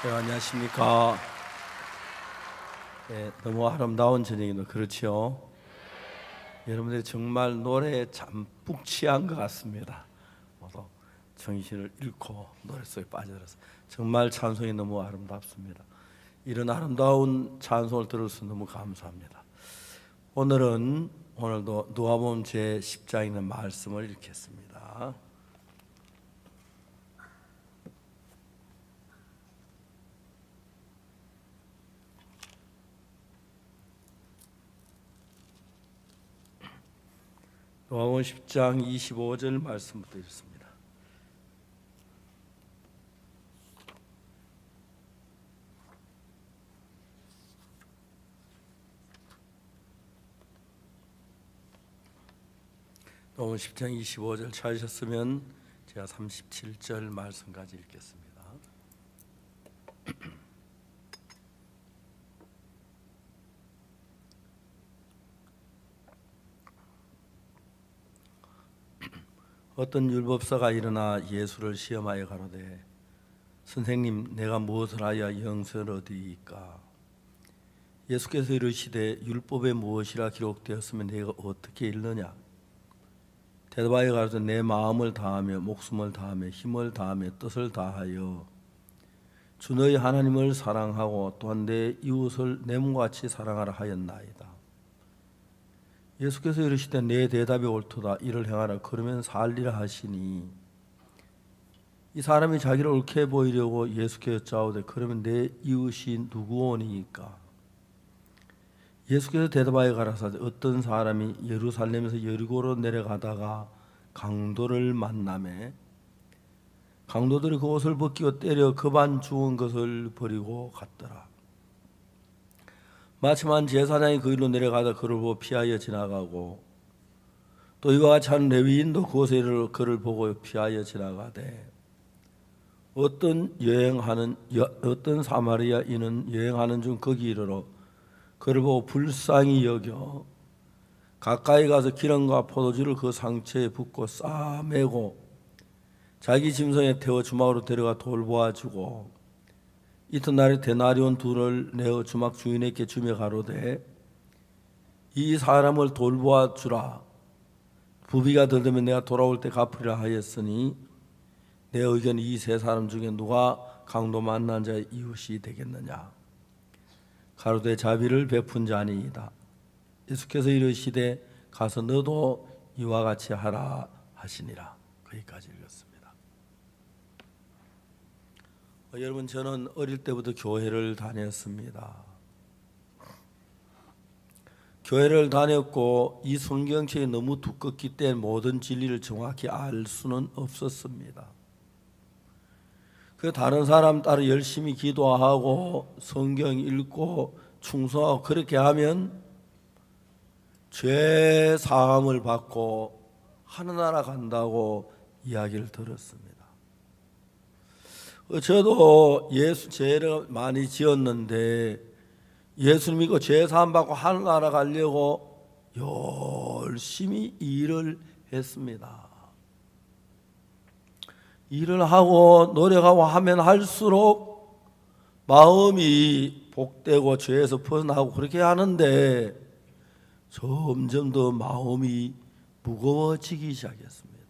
네, 안녕하십니까. 네, 너무 아름다운 저녁이네요. 그렇죠? 여러분들이 정말 노래에 잠푹 취한 것 같습니다. 모두 정신을 잃고 노래 속에 빠져들어서 정말 찬송이 너무 아름답습니다. 이런 아름다운 찬송을 들어서 너무 감사합니다. 오늘도 누가복음 제 10장에 있는 말씀을 읽겠습니다. 누가복음 10장 25절 말씀부터 읽습니다. 누가복음 10장 25절 찾으셨으면 제가 37절 말씀까지 읽겠습니다. 어떤 율법사가 일어나 예수를 시험하여 가로되 선생님, 내가 무엇을 하여 영생을 얻으리이까? 예수께서 이르시되 율법에 무엇이라 기록되었으면 내가 어떻게 읽느냐? 대답하여 가로되 내 마음을 다하며 목숨을 다하며 힘을 다하며 뜻을 다하여 주 너희 하나님을 사랑하고 또한 내 이웃을 내 몸과 같이 사랑하라 하였나이다. 예수께서 이르시되 내 대답이 옳도다. 이를 행하라. 그러면 살리라 하시니 이 사람이 자기를 옳게 보이려고 예수께 여짜오되 그러면 내 이웃이 누구오니까? 예수께서 대답하여 가라사대 어떤 사람이 예루살렘에서 여리고로 내려가다가 강도를 만나매 강도들이 그 옷을 벗기고 때려 급한 죽은 것을 버리고 갔더라. 마침한 제사장이 그 일로 내려가다 그를 보고 피하여 지나가고 또 이와 같이 한 레위인도 그곳에 이르러 그를 보고 피하여 지나가되 어떤 사마리아인은 여행하는 중 거기 이르러 그를 보고 불쌍히 여겨 가까이 가서 기름과 포도주를 그 상처에 붓고 싸매고 자기 짐승에 태워 주막으로 데려가 돌보아주고 이튿날에 데나리온 둘을 내어 주막 주인에게 주며 가로되 이 사람을 돌보아 주라. 부비가 덜 되면 내가 돌아올 때 갚으리라 하였으니 내 의견 이 세 사람 중에 누가 강도 만난 자의 이웃이 되겠느냐? 가로되 자비를 베푼 자니이다. 예수께서 이르시되 가서 너도 이와 같이 하라 하시니라. 거기까지 읽었습니다. 여러분, 저는 어릴 때부터 교회를 다녔습니다. 교회를 다녔고 이 성경책이 너무 두껍기 때문에 모든 진리를 정확히 알 수는 없었습니다. 그 다른 사람 따라 열심히 기도하고 성경 읽고 충성하고 그렇게 하면 죄 사함을 받고 하늘나라 간다고 이야기를 들었습니다. 저도 예수 죄를 많이 지었는데 예수 믿고 죄 사함 받고 하늘나라 가려고 열심히 일을 했습니다. 일을 하고 노력하고 하면 할수록 마음이 복되고 죄에서 벗어나고 그렇게 하는데 점점 더 마음이 무거워지기 시작했습니다.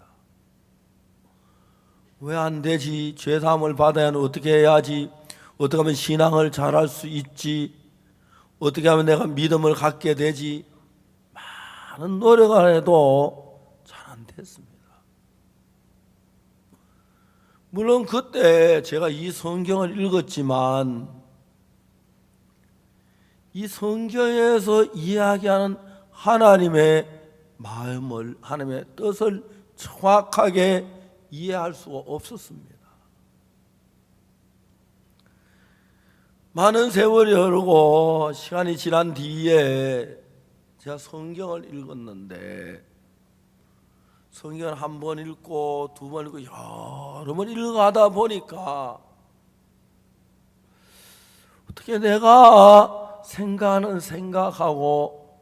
왜 안 되지? 죄 사함을 받아야 하는 어떻게 해야지? 어떻게 하면 신앙을 잘할 수 있지? 어떻게 하면 내가 믿음을 갖게 되지? 많은 노력을 해도 잘 안 됐습니다. 물론 그때 제가 이 성경을 읽었지만 이 성경에서 이야기하는 하나님의 마음을, 하나님의 뜻을 정확하게 이해할 수가 없었습니다. 많은 세월이 흐르고 시간이 지난 뒤에 제가 성경을 읽었는데 성경을 한 번 읽고 두 번 읽고 여러 번 읽어가다 보니까 어떻게 내가 생각하는 생각하고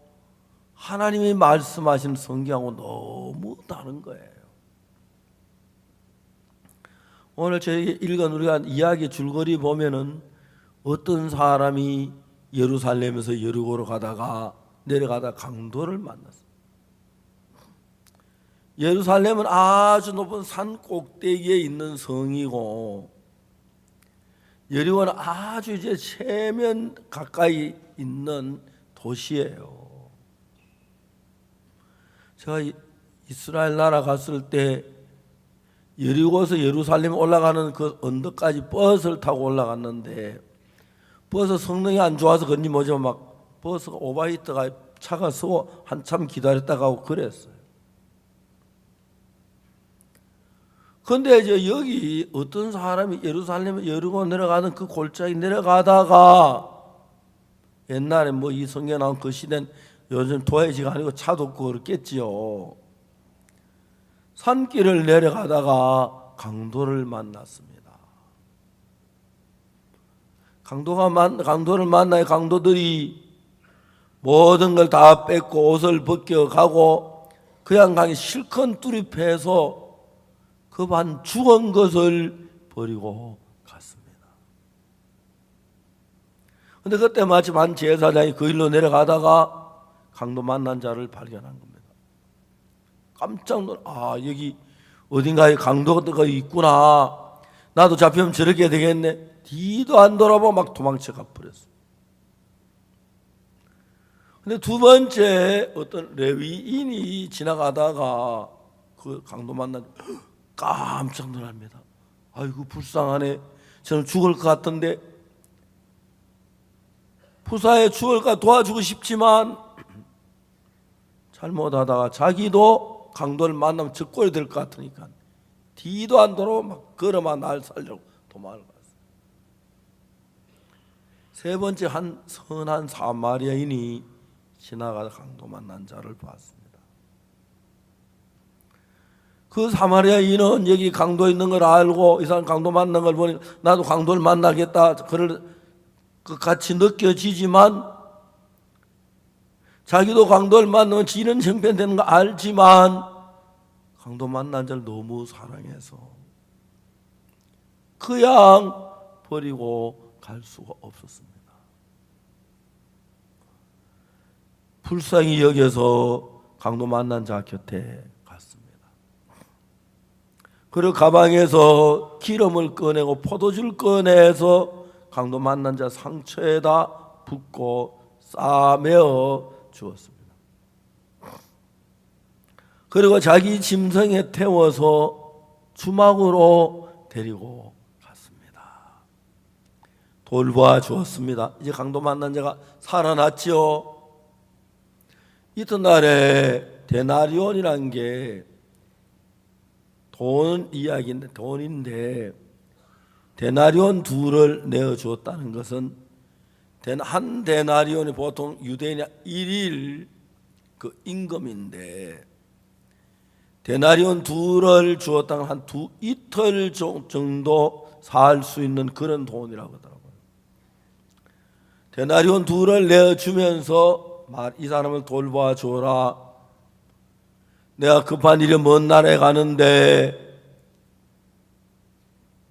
하나님이 말씀하신 성경하고 너무 다른 거예요. 오늘 저에게 읽은 우리가 이야기 줄거리 보면은 어떤 사람이 예루살렘에서 여리고로 가다가 내려가다 강도를 만났어요. 예루살렘은 아주 높은 산 꼭대기에 있는 성이고 여리고는 아주 이제 세면 가까이 있는 도시예요. 제가 이스라엘 나라 갔을 때 여리고에서 예루살렘 올라가는 그 언덕까지 버스를 타고 올라갔는데 버스 성능이 안 좋아서 그런지 모르지만 막 버스가 오바히트가 차가 서고 한참 기다렸다가 하고 그랬어요. 근데 이제 여기 어떤 사람이 예루살렘에 여리고 내려가던 그 골짜기 내려가다가 옛날에 뭐 이 성경에 나온 그 시대는 요즘 도해지가 아니고 차도 없고 그렇겠지요. 산길을 내려가다가 강도를 만났습니다. 강도를 만나야 강도들이 모든 걸 다 뺏고 옷을 벗겨가고 그냥 강에 실컷 뚜립해서 그 반 죽은 것을 버리고 갔습니다. 그런데 그때 마침 한 제사장이 그 일로 내려가다가 강도 만난 자를 발견한 겁니다. 깜짝 놀라, 여기 어딘가에 강도가 있구나. 나도 잡히면 저렇게 되겠네. 뒤도 안 돌아보고 막 도망쳐 가버렸어요. 근데 두 번째 어떤 레위인이 지나가다가 그 강도 만난 깜짝 놀랍니다. 아이고 불쌍하네. 저는 죽을 것 같던데 부사에 죽을까 도와주고 싶지만 잘못하다가 자기도 강도를 만나면 적골이 될 것 같으니까 뒤도 안 돌아보고 막 걸어만 날 살려고 도망을 갔어요. 세 번째 한 선한 사마리아인이 지나가다 강도 만난 자를 봤습니다. 그 사마리아인은 여기 강도 있는 걸 알고 이 사람 강도 만난 걸 보니 나도 강도를 만나겠다 그를 같이 느껴지지만 자기도 강도를 만나면 지는 형편되는 거 알지만 강도 만난 자를 너무 사랑해서 그냥 버리고 갈 수가 없었습니다. 불쌍히 여겨서 강도 만난 자 곁에 갔습니다. 그리고 가방에서 기름을 꺼내고 포도주를 꺼내서 강도 만난 자 상처에다 붓고 싸매어 주었습니다. 그리고 자기 짐승에 태워서 주막으로 데리고 갔습니다. 돌보아 주었습니다. 이제 강도 만난 자가 살아났죠. 이튿날에 데나리온이라는 게 돈 이야기인데 돈인데 데나리온 둘을 내어 주었다는 것은 한 데나리온이 보통 유대인의 1일 그 임금인데 데나리온 둘을 주었다는 한 이틀 정도 살 수 있는 그런 돈이라고 하더라고요. 데나리온 둘을 내어주면서 이 사람을 돌보아 줘라. 내가 급한 일이 먼 나라에 가는데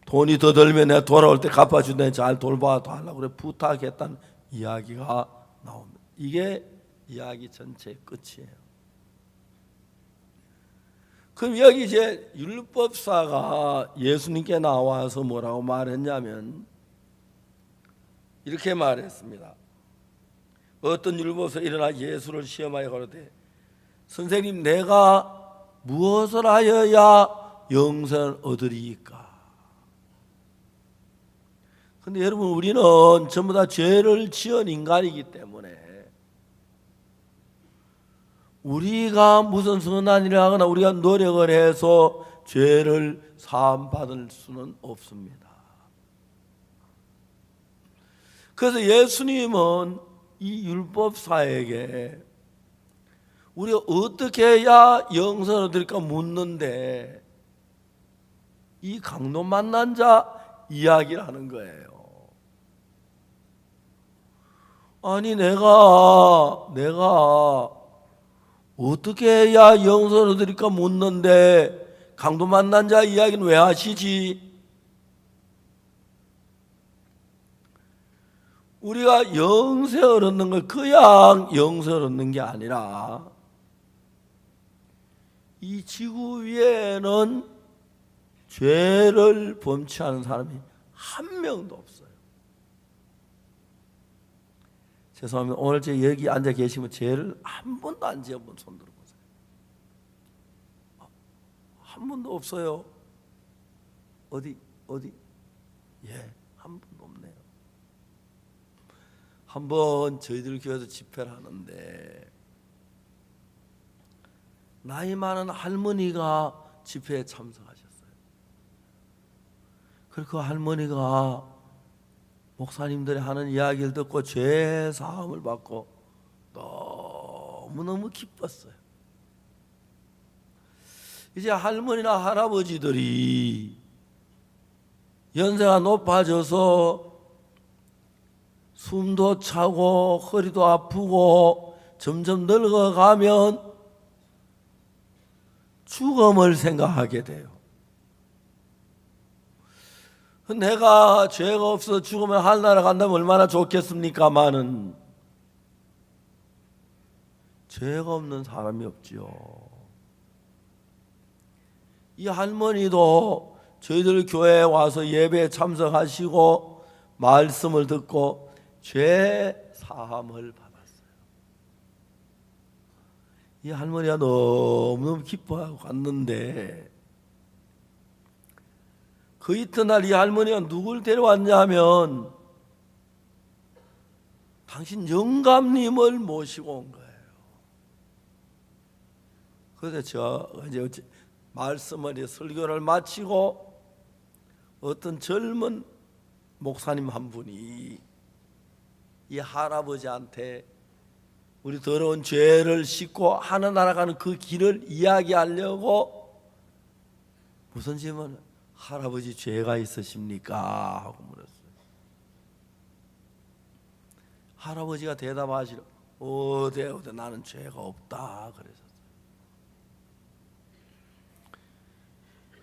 돈이 더 들면 내가 돌아올 때 갚아준다니 잘 돌봐야 하려고 그래 부탁했다는 이야기가 나옵니다. 이게 이야기 전체의 끝이에요. 그럼 여기 이제 율법사가 예수님께 나와서 뭐라고 말했냐면 이렇게 말했습니다. 어떤 율법사 일어나 예수를 시험하여 가로되 선생님 내가 무엇을 하여야 영생을 얻으리이까? 근데 여러분 우리는 전부 다 죄를 지은 인간이기 때문에 우리가 무슨 선한 일을 하거나 우리가 노력을 해서 죄를 사함받을 수는 없습니다. 그래서 예수님은 이 율법사에게 우리가 어떻게 해야 영생을 얻을까 묻는데 이 강도 만난 자 이야기를 하는 거예요. 아니 내가 어떻게 해야 영생을 얻을까 묻는데 강도 만난 자 이야기는 왜 하시지? 우리가 영생을 얻는 걸 그냥 영생을 얻는 게 아니라 이 지구 위에는 죄를 범치하는 사람이 한 명도 없어요. 죄송합니다. 오늘 제 여기 앉아 계시면 죄를 한 번도 안 지어본 손 들어보세요. 한 번도 없어요. 어디? 예, 한 번도 없네요. 한번 저희들 교회에서 집회를 하는데 나이 많은 할머니가 집회에 참석하셨어요. 그리고 그 할머니가 목사님들이 하는 이야기를 듣고 죄 사함을 받고 너무너무 기뻤어요. 이제 할머니나 할아버지들이 연세가 높아져서 숨도 차고 허리도 아프고 점점 늙어가면 죽음을 생각하게 돼요. 내가 죄가 없어 죽으면 하늘나라 간다면 얼마나 좋겠습니까마는 죄가 없는 사람이 없지요. 이 할머니도 저희들 교회에 와서 예배에 참석하시고 말씀을 듣고 죄 사함을 받았어요. 이 할머니가 너무너무 기뻐하고 갔는데 그 이튿날 이 할머니가 누굴 데려왔냐 하면 당신 영감님을 모시고 온 거예요. 그래서 제가 이제 말씀을 설교를 마치고 어떤 젊은 목사님 한 분이 이 할아버지한테 우리 더러운 죄를 씻고 하늘나라 가는 그 길을 이야기하려고 무슨 질문을 할아버지 죄가 있으십니까? 하고 물었어요. 할아버지가 대답하시려 어디 나는 죄가 없다 그랬었어요.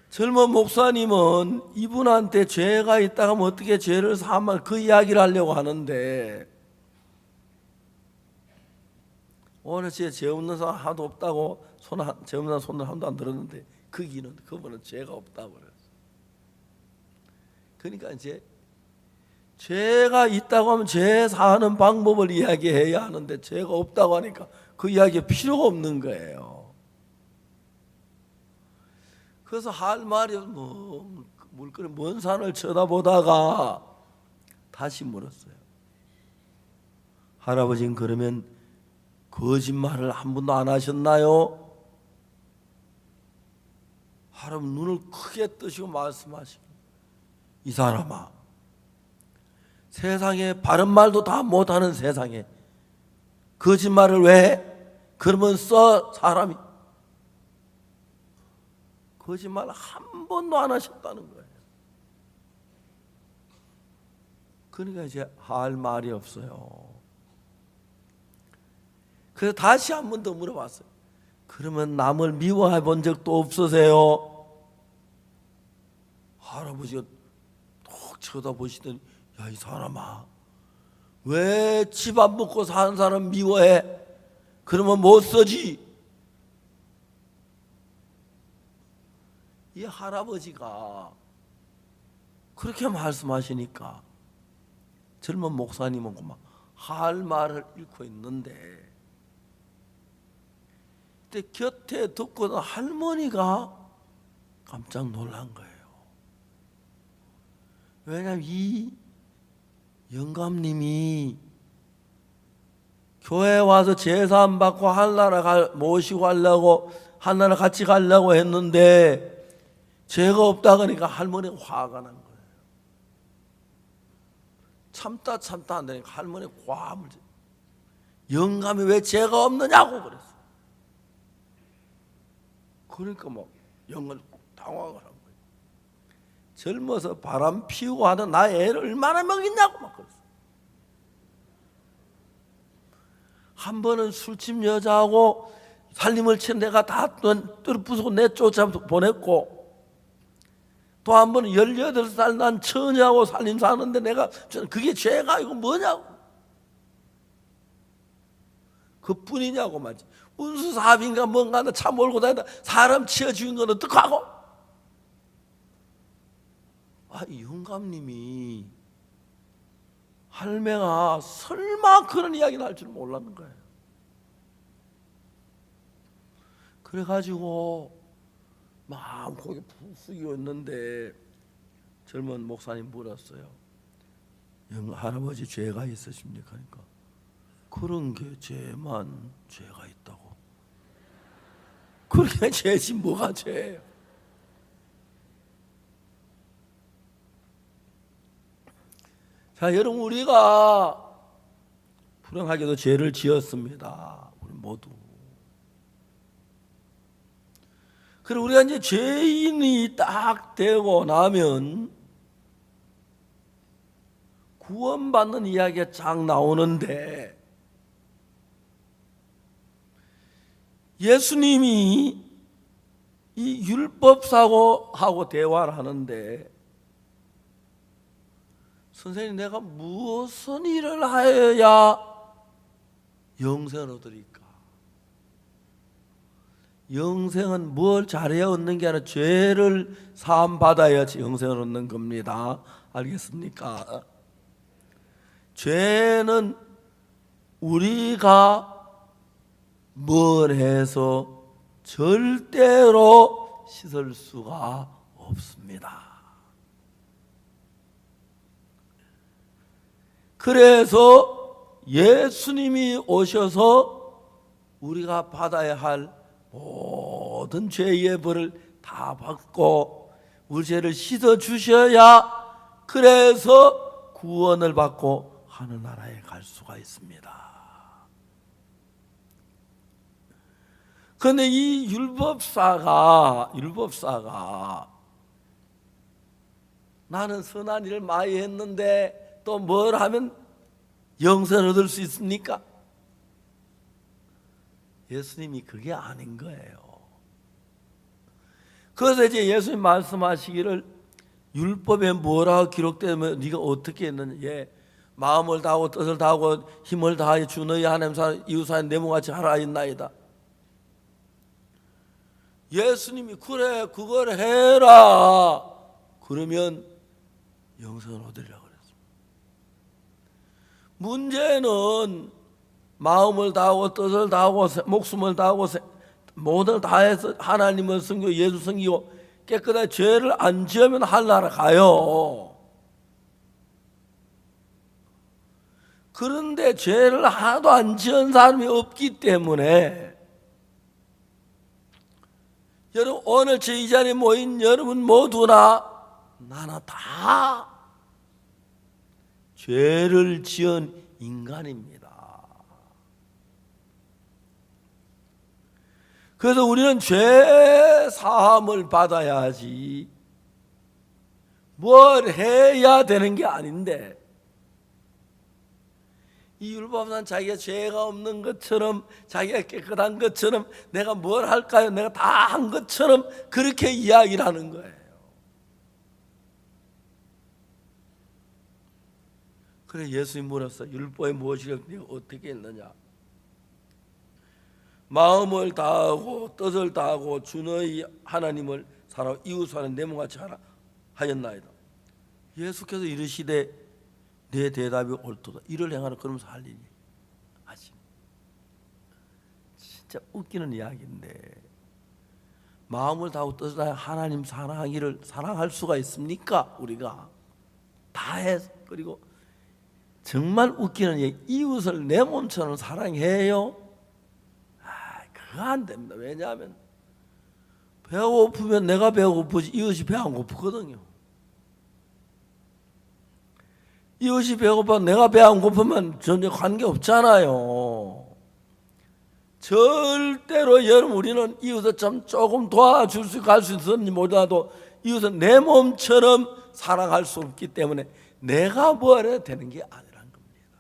젊은 목사님은 이분한테 죄가 있다가 하면 어떻게 죄를 사하면 그 이야기를 하려고 하는데 오늘 죄 없는 사람 하나도 없다고 죄 없는 손을 한 번도 안 들었는데 그분은 죄가 없다고 그랬어요. 그러니까 이제 죄가 있다고 하면 죄 사하는 방법을 이야기해야 하는데 죄가 없다고 하니까 그 이야기에 필요가 없는 거예요. 그래서 할 말이 물끄러 먼 산을 쳐다보다가 다시 물었어요. 할아버지는 그러면 거짓말을 한 번도 안 하셨나요? 할아버지 눈을 크게 뜨시고 말씀하시고 이 사람아, 세상에 바른 말도 다 못하는 세상에 거짓말을 왜 해? 그러면서 사람이 거짓말 한 번도 안 하셨다는 거예요. 그러니까 이제 할 말이 없어요. 그래서 다시 한 번 더 물어봤어요. 그러면 남을 미워해 본 적도 없으세요? 할아버지가 톡 쳐다보시더니 야, 이 사람아, 왜 집 안 먹고 사는 사람 미워해? 그러면 못 쓰지. 이 할아버지가 그렇게 말씀하시니까 젊은 목사님은 그만 할 말을 잃고 있는데 그때 곁에 듣고는 할머니가 깜짝 놀란 거예요. 왜냐하면 이 영감님이 교회에 와서 제사안 받고 하늘나라 모시고 가려고 하늘나라 같이 가려고 했는데 죄가 없다 그러니까 할머니가 화가 난 거예요. 참다 안 되니까 할머니가 화를 영감이 왜 죄가 없느냐고 그랬어요. 그러니까 막 영감이 당황을 한 거예요. 젊어서 바람 피우고 하는 나 애를 얼마나 먹이냐고 막 그랬어요. 한 번은 술집 여자하고 살림을 친 내가 다 부수고 내쫓아 보냈고 또 한 번은 18살 난 처녀하고 살림 사는데 내가 그게 죄가 이거 뭐냐고. 그뿐이냐고 말이지. 운수 사업인가 뭔가 차 몰고 다니다 사람 치어 죽인 건 어떡하고. 이 영감님이 할매가 설마 그런 이야기를 할 줄 몰랐는 거예요. 그래가지고 마음 고개 푹 숙였는데 젊은 목사님 물었어요. 할아버지 죄가 있으십니까? 그러니까 그런 게 죄만 죄가 있다고. 그렇게 죄지 뭐가 죄예요? 자, 여러분, 우리가 불행하게도 죄를 지었습니다. 우리 모두. 그리고 우리가 이제 죄인이 딱 되고 나면 구원받는 이야기가 쫙 나오는데, 예수님이 이 율법사고하고 대화를 하는데, 선생님, 내가 무슨 일을 하여야 영생을 얻으리까? 영생은 뭘 잘해야 얻는 게 아니라 죄를 사함받아야 영생을 얻는 겁니다. 알겠습니까? 죄는 우리가 뭘 해서 절대로 씻을 수가 없습니다. 그래서 예수님이 오셔서 우리가 받아야 할 모든 죄의 벌을 다 받고 우리 죄를 씻어 주셔야 그래서 구원을 받고 하늘나라에 갈 수가 있습니다. 그런데 이 율법사가 나는 선한 일을 많이 했는데 또 뭘 하면 영생을 얻을 수 있습니까? 예수님이 그게 아닌 거예요. 그래서 이제 예수님 말씀하시기를 율법에 뭐라고 기록되면 네가 어떻게 했느냐. 예, 마음을 다하고 뜻을 다하고 힘을 다하여 주 너희 하나님 사랑 이웃사람 내몸같이 하라 했나이다. 예수님이 그래 그걸 해라 그러면 영생을 얻으리라고 그랬습니다. 문제는 마음을 다하고 뜻을 다하고 목숨을 다하고 모든 다해서 하나님을 섬기고 예수 섬기고 깨끗하게 죄를 안 지으면 하늘나라 가요. 그런데 죄를 하나도 안 지은 사람이 없기 때문에 여러분 오늘 제 이 자리에 모인 여러분 모두나 나나 다 죄를 지은 인간입니다. 그래서 우리는 죄 사함을 받아야지 뭘 해야 되는 게 아닌데 이 율법은 자기가 죄가 없는 것처럼 자기가 깨끗한 것처럼 내가 뭘 할까요? 내가 다 한 것처럼 그렇게 이야기를 하는 거예요. 그래 예수님 물었어. 율법에 무엇이라 네가 어떻게 했느냐? 마음을 다하고 뜻을 다하고 주 너희 하나님을 사랑하고 이웃 사랑 내 몸같이 하라 하였나이다. 예수께서 이르시되 내 대답이 옳도다. 이를 행하라 그러면서 할 일이 하시. 진짜 웃기는 이야기인데 마음을 다하고 뜻을 다하여 하나님 사랑하기를 사랑할 수가 있습니까? 우리가 다 해서. 그리고 정말 웃기는 얘기, 이웃을 내 몸처럼 사랑해요? 그거 안 됩니다. 왜냐하면 배가 고프면 내가 배가 고프지 이웃이 배 안 고프거든요. 이웃이 배고파 내가 배 안 고프면 전혀 관계없잖아요. 절대로 여러분 우리는 이웃을 좀 조금 도와줄 수 갈 수 있었는지 몰라도 이웃은 내 몸처럼 사랑할 수 없기 때문에 내가 뭐 해야 되는 게 아니란 겁니다.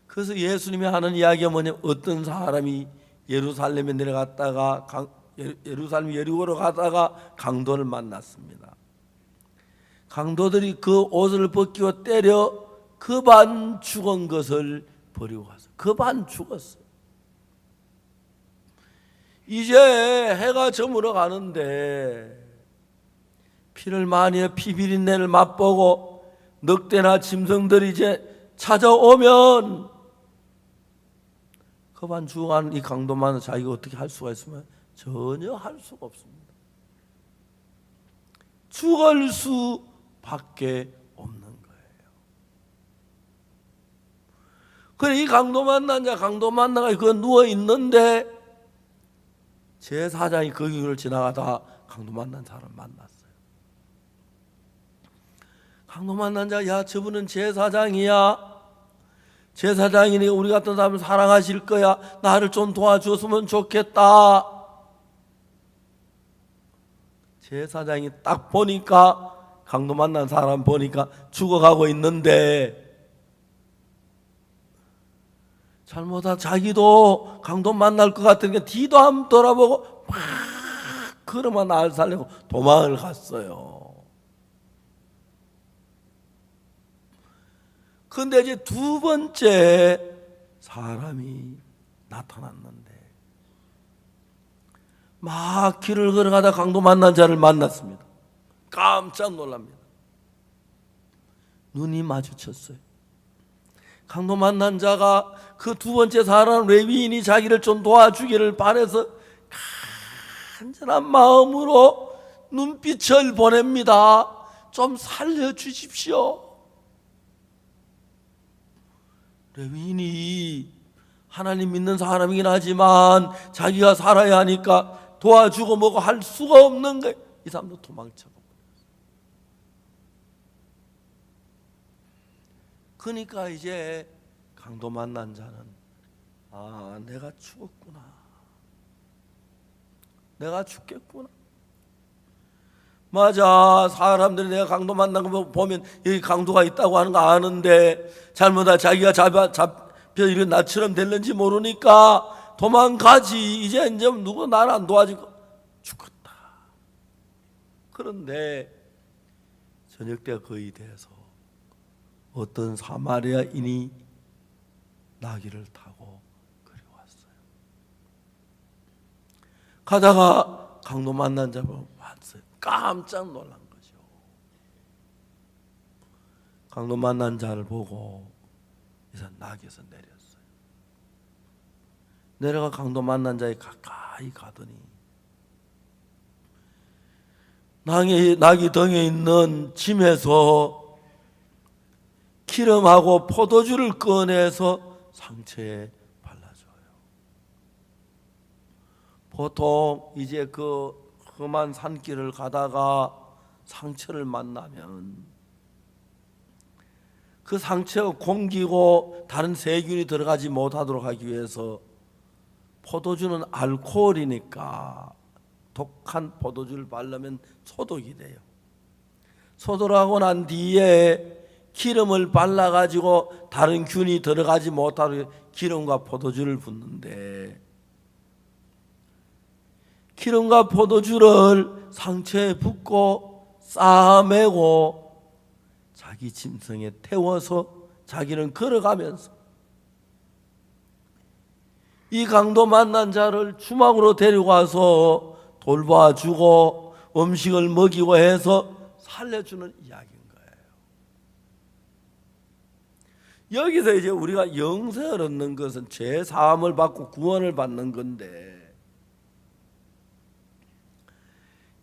그래서 예수님이 하는 이야기가 뭐냐면 어떤 사람이 예루살렘에 내려갔다가 예루살렘 여리고로 가다가 강도를 만났습니다. 강도들이 그 옷을 벗기고 때려 그 반 죽은 것을 버리고 갔어. 그 반 죽었어. 이제 해가 저물어 가는데 피를 많이 피 비린내를 맛보고 늑대나 짐승들이 이제 찾아오면 그 반 죽어가는 이 강도만 자기가 어떻게 할 수가 있으면 전혀 할 수가 없습니다. 죽을 수밖에 없는 거예요. 그래 이 강도 만난 자 강도 만나가 그 누워 있는데 제사장이 그 길을 지나가다 강도 만난 사람 만났어요. 강도 만난 자, 야 저분은 제사장이야. 제사장이니 우리 같은 사람을 사랑하실 거야. 나를 좀 도와줬으면 좋겠다. 제사장이 딱 보니까 강도 만난 사람 보니까 죽어가고 있는데 잘못하다 자기도 강도 만날 것 같으니까 뒤도 안 돌아보고 막 걸어만 날 살려고 도망을 갔어요. 근데 이제 두 번째 사람이 나타났는데 막 길을 걸어가다 강도 만난 자를 만났습니다. 깜짝 놀랍니다. 눈이 마주쳤어요. 강도 만난 자가 그 두 번째 사람 레위인이 자기를 좀 도와주기를 바라서 간절한 마음으로 눈빛을 보냅니다. 좀 살려주십시오. 레위인이 하나님 믿는 사람이긴 하지만 자기가 살아야 하니까 도와주고 뭐고 할 수가 없는 거예요. 이 사람도 도망쳐가 버렸어요. 그러니까 이제 강도 만난 자는 내가 죽었구나. 내가 죽겠구나. 맞아. 사람들이 내가 강도 만난 거 보면 여기 강도가 있다고 하는 거 아는데 잘못하다 자기가 잡혀 이런 나처럼 됐는지 모르니까 도망가지. 이제 누구 나를 안 도와주고 죽었다. 그런데 저녁 때가 거의 돼서 어떤 사마리아인이 나귀를 타고 그리 왔어요. 가다가 강도 만난 자를 봤어요. 깜짝 놀란 거죠. 강도 만난 자를 보고 이제 나귀에서 내렸어요. 내려가 강도 만난 자에 가까이 가더니 나귀 등에 있는 짐에서 기름하고 포도주를 꺼내서 상처에 발라줘요. 보통 이제 그 험한 산길을 가다가 상처를 만나면 그 상처가 공기고 다른 세균이 들어가지 못하도록 하기 위해서 포도주는 알코올이니까 독한 포도주를 바르면 소독이 돼요. 소독하고 난 뒤에 기름을 발라가지고 다른 균이 들어가지 못하도록 기름과 포도주를 붓는데 기름과 포도주를 상처에 붓고 싸매고 자기 짐승에 태워서 자기는 걸어가면서 이 강도 만난 자를 주막으로 데리고 와서 돌봐주고 음식을 먹이고 해서 살려주는 이야기인 거예요. 여기서 이제 우리가 영생을 얻는 것은 죄 사함을 받고 구원을 받는 건데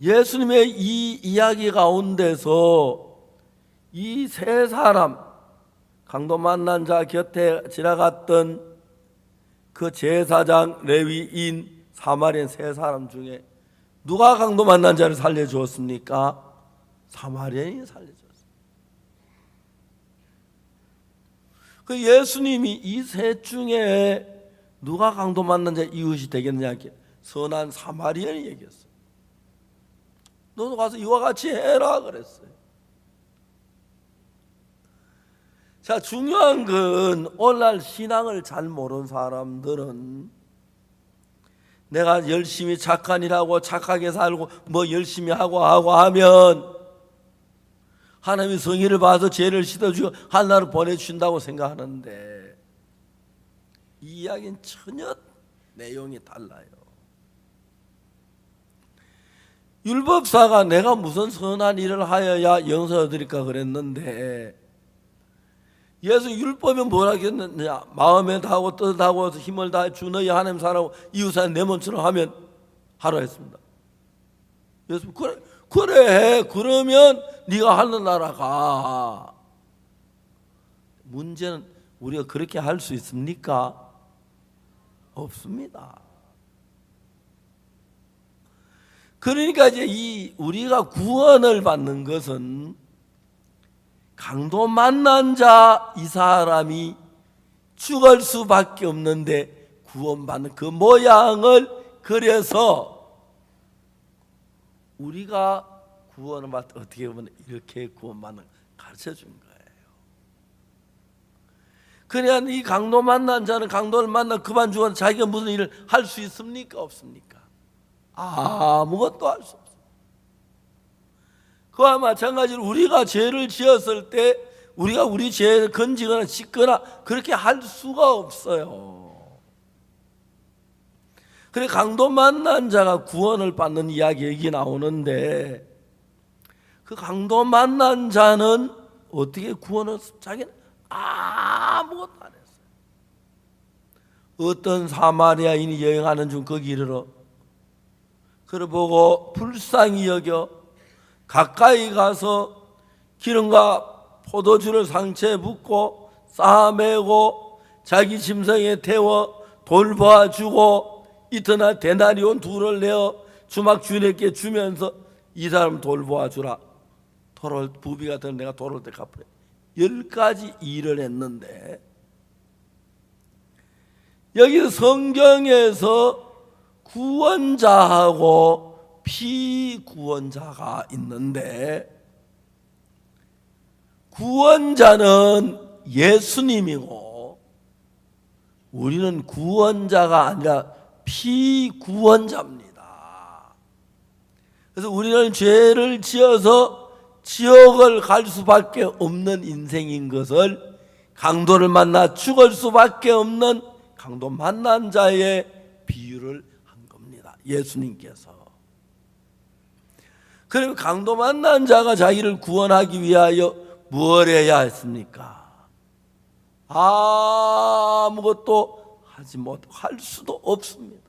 예수님의 이 이야기 가운데서 이 세 사람 강도 만난 자 곁에 지나갔던 그 제사장, 레위인, 사마리아인 세 사람 중에 누가 강도 만난 자를 살려주었습니까? 사마리아인이 살려주었습니다. 그 예수님이 이 셋 중에 누가 강도 만난 자 이웃이 되겠느냐 선한 사마리아인이 얘기했어요. 너도 가서 이와 같이 해라 그랬어요. 자, 중요한 건 오늘날 신앙을 잘 모르는 사람들은 내가 열심히 착한 일하고 착하게 살고 뭐 열심히 하고 하면 하나님이 성의를 봐서 죄를 씻어주고 하늘나라로 보내주신다고 생각하는데 이 이야기는 전혀 내용이 달라요. 율법사가 내가 무슨 선한 일을 하여야 용서 얻으리까 그랬는데 예수 율법이 뭐라 했느냐? 마음에 다하고 뜻에 다하고 힘을 다해 주 너희 하나님 사랑하고 이웃사람 내 몸처럼 하면 하라 했습니다. 예수 그래 그러면 네가 하늘나라 가. 문제는 우리가 그렇게 할 수 있습니까? 없습니다. 그러니까 이제 우리가 구원을 받는 것은 강도 만난 자 이 사람이 죽을 수밖에 없는데 구원받는 그 모양을 그려서 우리가 구원을 받 어떻게 보면 이렇게 구원받는 가르쳐 준 거예요. 그래야 이 강도 만난 자는 강도를 만나 그만 죽어서 자기가 무슨 일을 할 수 있습니까? 없습니까? 아무것도 할 수 없어요. 그와 마찬가지로 우리가 죄를 지었을 때 우리가 우리 죄를 건지거나 씻거나 그렇게 할 수가 없어요. 그래 강도 만난 자가 구원을 받는 이야기 여기 나오는데 그 강도 만난 자는 어떻게 구원을 자기는 아무것도 안 했어요. 어떤 사마리아인이 여행하는 중 거기 이르러 그를 보고 불쌍히 여겨 가까이 가서 기름과 포도주를 상체에 붓고 싸매고 자기 짐승에 태워 돌봐주고 이튿날 데나리온 둘을 내어 주막 주인에게 주면서 이 사람 돌봐주라. 돌을 부비가 되는 내가 돌을 때 갚으래. 10가지 일을 했는데 여기 성경에서 구원자하고 피구원자가 있는데 구원자는 예수님이고 우리는 구원자가 아니라 피구원자입니다. 그래서 우리는 죄를 지어서 지옥을 갈 수밖에 없는 인생인 것을 강도를 만나 죽을 수밖에 없는 강도 만난 자의 비유를 한 겁니다. 예수님께서. 그러면 강도 만난 자가 자기를 구원하기 위하여 무엇을 해야 했습니까? 아무것도 할 수도 없습니다.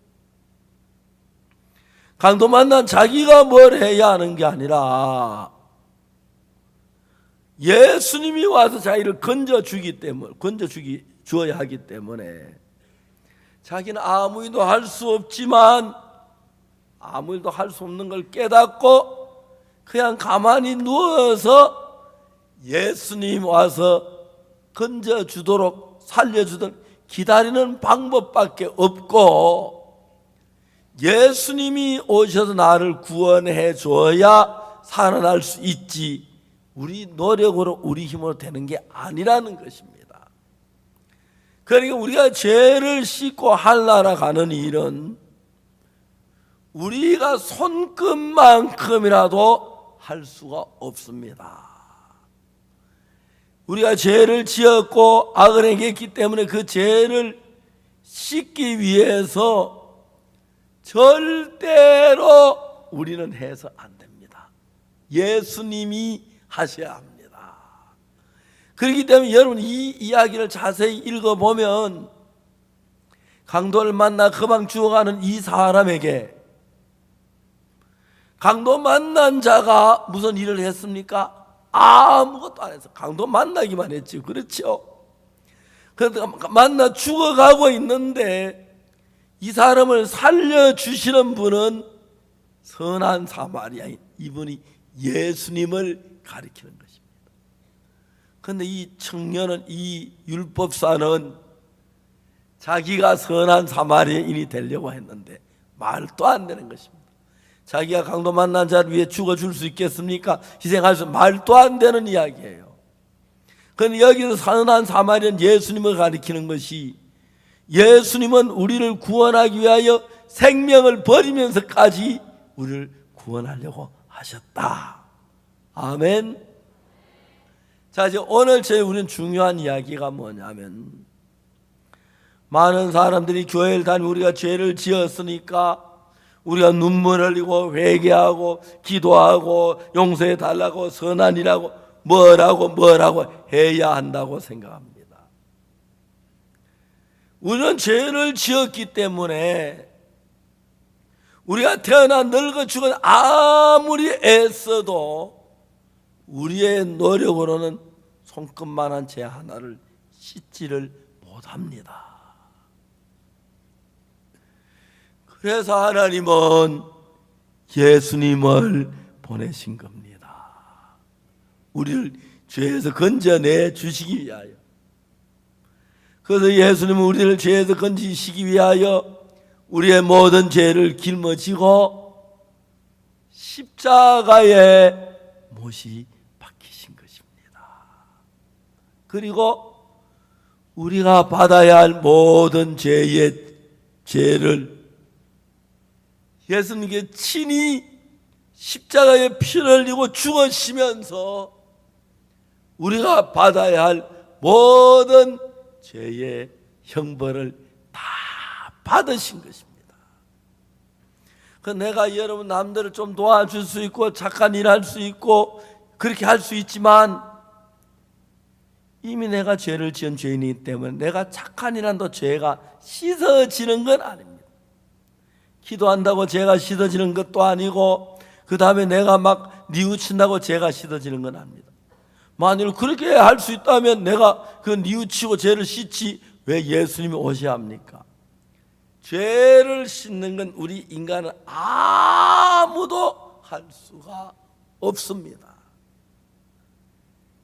강도 만난 자기가 뭘 해야 하는 게 아니라 예수님이 와서 자기를 주어야 하기 때문에 자기는 아무 일도 할 수 없지만 아무 일도 할 수 없는 걸 깨닫고 그냥 가만히 누워서 예수님 와서 건져주도록 살려주도록 기다리는 방법밖에 없고 예수님이 오셔서 나를 구원해 줘야 살아날 수 있지 우리 노력으로 우리 힘으로 되는 게 아니라는 것입니다. 그러니까 우리가 죄를 씻고 하늘나라 가는 일은 우리가 손끝만큼이라도 할 수가 없습니다. 우리가 죄를 지었고 악을 행했기 때문에 그 죄를 씻기 위해서 절대로 우리는 해서 안 됩니다. 예수님이 하셔야 합니다. 그렇기 때문에 여러분 이 이야기를 자세히 읽어보면 강도를 만나 금방 죽어가는 이 사람에게 강도 만난 자가 무슨 일을 했습니까? 아무것도 안 했어. 강도 만나기만 했지. 그렇죠? 그런데 만나 죽어가고 있는데 이 사람을 살려주시는 분은 선한 사마리아인 이분이 예수님을 가리키는 것입니다. 그런데 이 청년은 이 율법사는 자기가 선한 사마리아인이 되려고 했는데 말도 안 되는 것입니다. 자기가 강도 만난 자를 위해 죽어줄 수 있겠습니까? 희생할 수 말도 안 되는 이야기예요. 그런데 여기서 선한 사마리아는 예수님을 가리키는 것이 예수님은 우리를 구원하기 위하여 생명을 버리면서까지 우리를 구원하려고 하셨다. 아멘. 자, 이제 오늘 우리는 중요한 이야기가 뭐냐면, 많은 사람들이 교회를 다니고 우리가 죄를 지었으니까 우리가 눈물 흘리고 회개하고 기도하고 용서해 달라고 선한 일하고 뭐라고 해야 한다고 생각합니다. 우리는 죄를 지었기 때문에 우리가 태어나 늙어 죽은 아무리 애써도 우리의 노력으로는 손끝만한 죄 하나를 씻지를 못합니다. 그래서 하나님은 예수님을 보내신 겁니다. 우리를 죄에서 건져내 주시기 위하여. 그래서 예수님은 우리를 죄에서 건지시기 위하여 우리의 모든 죄를 짊어지고 십자가에 못이 박히신 것입니다. 그리고 우리가 받아야 할 모든 죄를 예수님께 친히 십자가에 피를 흘리고 죽으시면서 우리가 받아야 할 모든 죄의 형벌을 다 받으신 것입니다. 그 내가 여러분 남들을 좀 도와줄 수 있고 착한 일 할 수 있고 그렇게 할 수 있지만 이미 내가 죄를 지은 죄인이기 때문에 내가 착한 일 한다고 죄가 씻어지는 건 아닙니다. 기도한다고 죄가 씻어지는 것도 아니고 그 다음에 내가 막 뉘우친다고 죄가 씻어지는 건 아닙니다. 만일 그렇게 할 수 있다면 내가 그 뉘우치고 죄를 씻지 왜 예수님이 오셔야 합니까? 죄를 씻는 건 우리 인간은 아무도 할 수가 없습니다.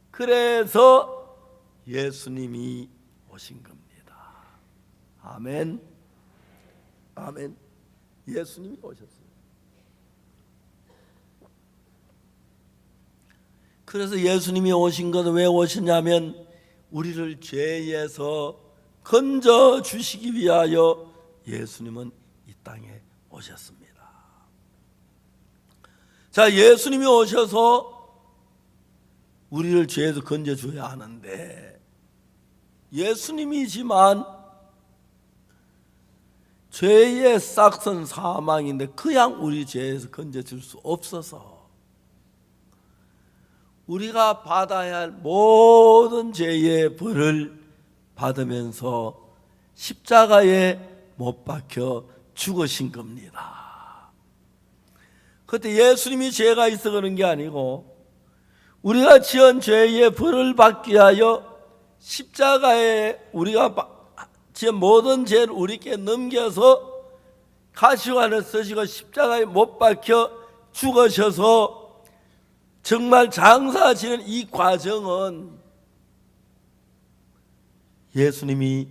그래서 예수님이 오신 겁니다. 아멘. 아멘. 예수님이 오셨어요. 그래서 예수님이 오신 것은 왜 오셨냐면 우리를 죄에서 건져 주시기 위하여 예수님은 이 땅에 오셨습니다. 자, 예수님이 오셔서 우리를 죄에서 건져 줘야 하는데 예수님이지만 죄의 싹은 사망인데 그냥 우리 죄에서 건져줄 수 없어서 우리가 받아야 할 모든 죄의 벌을 받으면서 십자가에 못 박혀 죽으신 겁니다. 그때 예수님이 죄가 있어 그런 게 아니고 우리가 지은 죄의 벌을 받기 위하여 십자가에 우리가 지금 모든 죄를 우리께 넘겨서 가시관을 쓰시고 십자가에 못 박혀 죽으셔서 정말 장사하시는 이 과정은 예수님이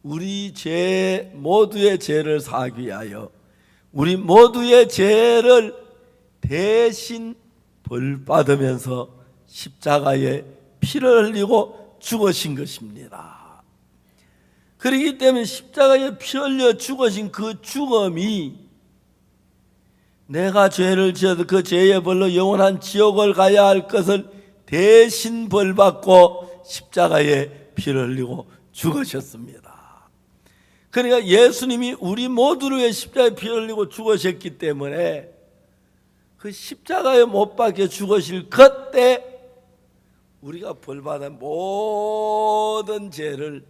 우리 죄 모두의 죄를 사하기 위하여 우리 모두의 죄를 대신 벌 받으면서 십자가에 피를 흘리고 죽으신 것입니다. 그렇기 때문에 십자가에 피 흘려 죽으신 그 죽음이 내가 죄를 지어도 그 죄의 벌로 영원한 지옥을 가야 할 것을 대신 벌받고 십자가에 피를 흘리고 죽으셨습니다. 그러니까 예수님이 우리 모두를 위해 십자가에 피를 흘리고 죽으셨기 때문에 그 십자가에 못 박혀 죽으실 그때 우리가 벌받은 모든 죄를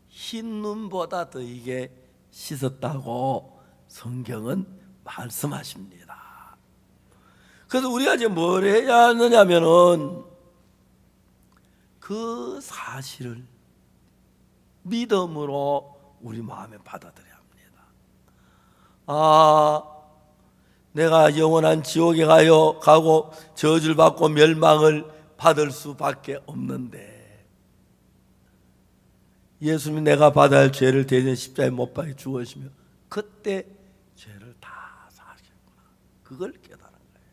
흰 눈보다 더이게 씻었다고 성경은 말씀하십니다. 그래서 우리가 이제 뭘 해야 하느냐면은 그 사실을 믿음으로 우리 마음에 받아들여야 합니다. 내가 영원한 지옥에 가고 저주를 받고 멸망을 받을 수밖에 없는데 예수님이 내가 받아야 할 죄를 대신 십자가에 못 박혀 죽으시며 그때 죄를 다 사하셨구나. 그걸 깨달은 거예요.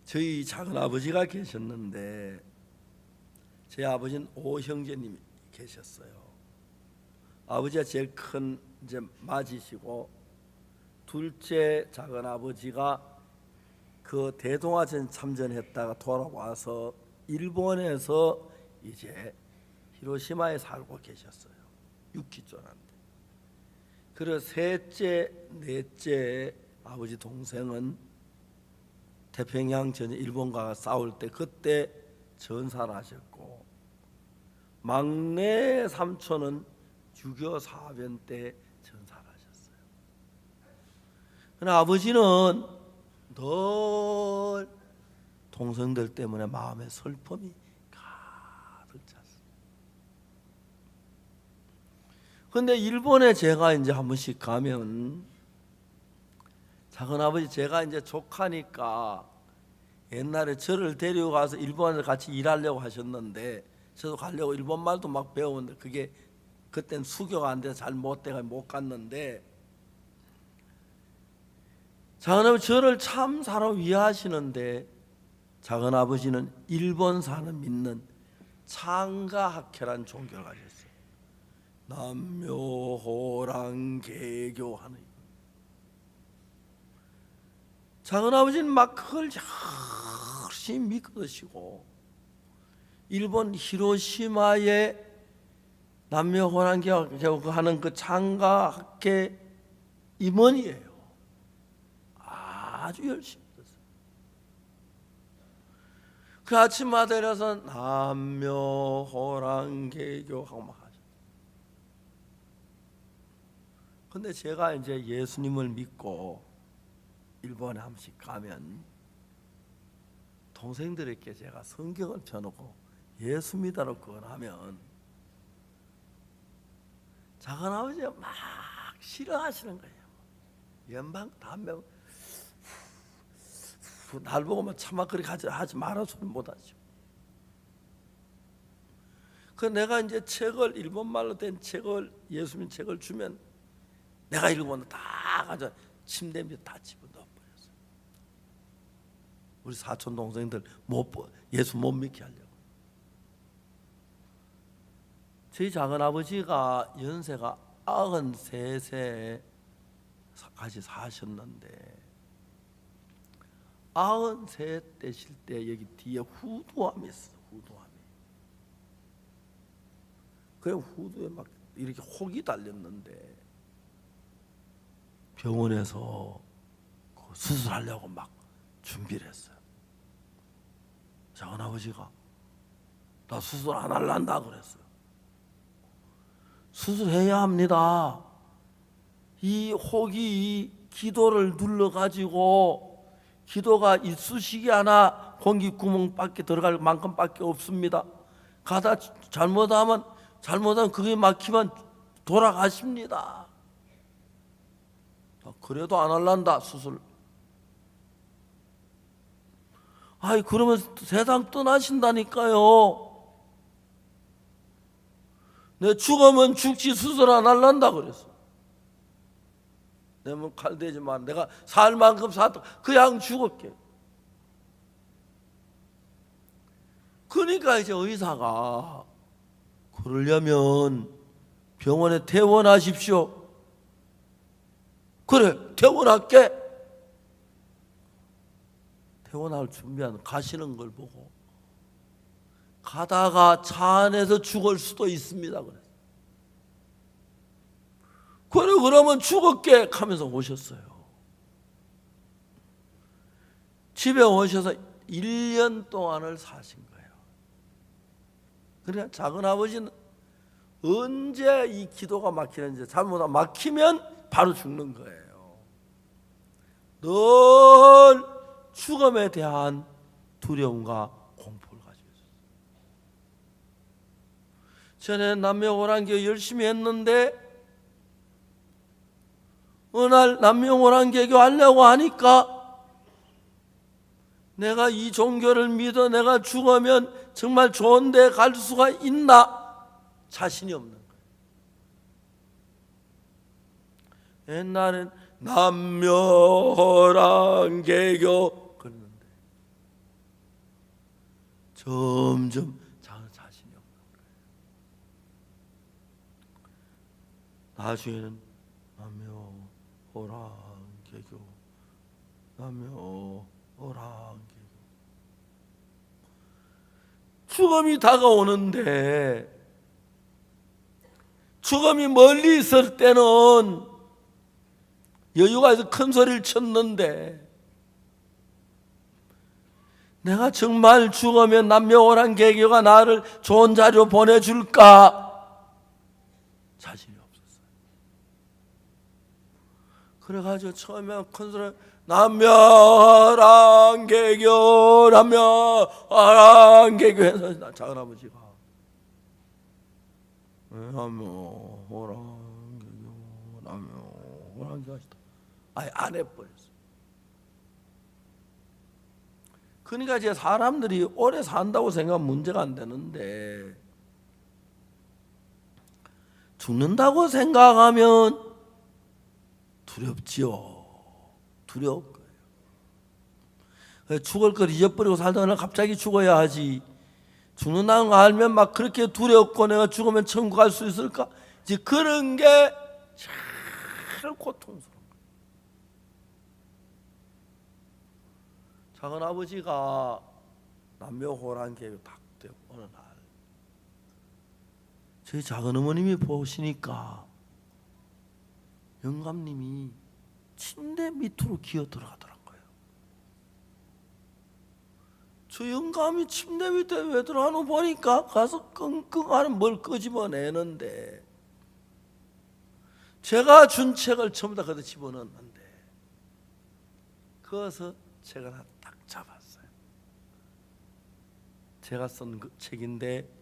저희 작은 아버지가 계셨는데 제 아버지는 5형제님이 계셨어요. 아버지가 제일 큰 이제 맞이시고, 둘째 작은 아버지가 그 대동아전 참전했다가 돌아와서 일본에서 이제 히로시마에 살고 계셨어요. 유키조란데. 그리고 셋째, 넷째 아버지 동생은 태평양 전 일본과 싸울 때 그때 전사를 하셨고, 막내 삼촌은 6.25 사변 때 전사를 하셨어요. 그러나 아버지는 늘 동생들 때문에 마음에 슬픔이 가득 찼어요. 근데 일본에 제가 이제 한 번씩 가면, 작은아버지 제가 이제 조카니까 옛날에 저를 데려가서 일본에 같이 일하려고 하셨는데, 저도 가려고 일본말도 막 배우는데 그게 그땐 수교가 안 돼서 잘 못 돼가 못 갔는데, 작은아버지 저를 참 사람 위하시는데, 작은아버지는 일본산을 믿는 창가학회란 종교를 가졌어요. 남묘호랑개교 하는. 작은아버지는 막 그걸 열심히 믿으시고, 일본 히로시마에 남묘호랑개교 하는 그 창가학회 임원이에요. 아주 열심히 믿었어요. 그 아침마다 일어나서 남묘호랑개교 하고 막 하죠. 근데 제가 이제 예수님을 믿고 일본에 한 번씩 가면 동생들에게 제가 성경을 펴놓고 예수 믿으라고 그걸 하면, 작은아버지가 막 싫어하시는 거예요. 연방 담배 날 보고만 참아 그렇게 하지 마라 소리 못하죠. 그 내가 이제 책을, 일본말로 된 책을, 예수님 책을 주면 내가 읽어보면 다 가져 침대 밑에 다 집어넣어버렸어요. 우리 사촌 동생들 예수 못 믿게 하려고. 저희 작은아버지가 연세가 93세까지 사셨는데, 93 되실 때 여기 뒤에 후두암이 있어요. 후두암이. 그 후두에 막 이렇게 혹이 달렸는데 병원에서 수술하려고 막 준비를 했어요. 작은아버지가 나 수술 안 할란다 그랬어요. 수술해야 합니다. 이 혹이 기도를 눌러가지고, 기도가 이쑤시개 하나 공기 구멍밖에 들어갈 만큼밖에 없습니다. 가다 잘못하면 그게 막히면 돌아가십니다. 그래도 안 할란다 수술. 아이 그러면 세상 떠나신다니까요. 내 죽으면 죽지 수술 안 할란다 그랬어. 내 몸 칼 대지 마. 내가 살 만큼 살다 그냥 죽을게. 그러니까 이제 의사가 그러려면 병원에 퇴원하십시오. 그래 퇴원할게. 퇴원할 준비하는 가시는 걸 보고, 가다가 차 안에서 죽을 수도 있습니다 그래. 그러면 죽을게 하면서 오셨어요. 집에 오셔서 1년 동안을 사신 거예요. 그러니까 작은아버지는 언제 이 기도가 막히는지, 잘못하면 막히면 바로 죽는 거예요. 늘 죽음에 대한 두려움과 공포를 가지고 있었어요. 전에 남묘호랑개 열심히 했는데, 어느 날 남묘호랑개교 하려고 하니까 내가 이 종교를 믿어 내가 죽으면 정말 좋은 데 갈 수가 있나 자신이 없는 거예요. 옛날엔 남묘호랑개교 그랬는데 점점 자신이 없는 거예요. 나중에는 남묘 오랑개교, 남묘 오랑개교. 죽음이 다가오는데, 죽음이 멀리 있을 때는 여유가 있어 큰 소리를 쳤는데, 내가 정말 죽으면 남묘오랑개교가 나를 좋은 자리로 보내줄까 자신이 없었어요. 그래가지고 처음에 큰 소리, 남묘오랑개교, 남묘오랑개교 해서 작은아버지가 남묘오랑개교, 남묘오랑개교 하시다 아예 안 해버렸어요. 그러니까 이제 사람들이 오래 산다고 생각하면 문제가 안 되는데, 죽는다고 생각하면 두렵지요. 두려울 거예요. 죽을 걸 잊어버리고 살다가 갑자기 죽어야 하지, 죽는다는 거 알면 막 그렇게 두렵고 내가 죽으면 천국 갈 수 있을까? 이제 그런 게 참 고통스러워. 작은아버지가 남묘오랑개교 딱 되고 어느 날 저희 작은어머님이 보시니까 영감님이 침대 밑으로 기어 들어가더라고요. 저 영감이 침대 밑에 왜 들어가는 보니까 가서 끙끙하는 뭘 끄집어내는데, 제가 준 책을 전부 다 거기다 집어넣었는데 그것을 책을 하나 딱 잡았어요. 제가 쓴 그 책인데,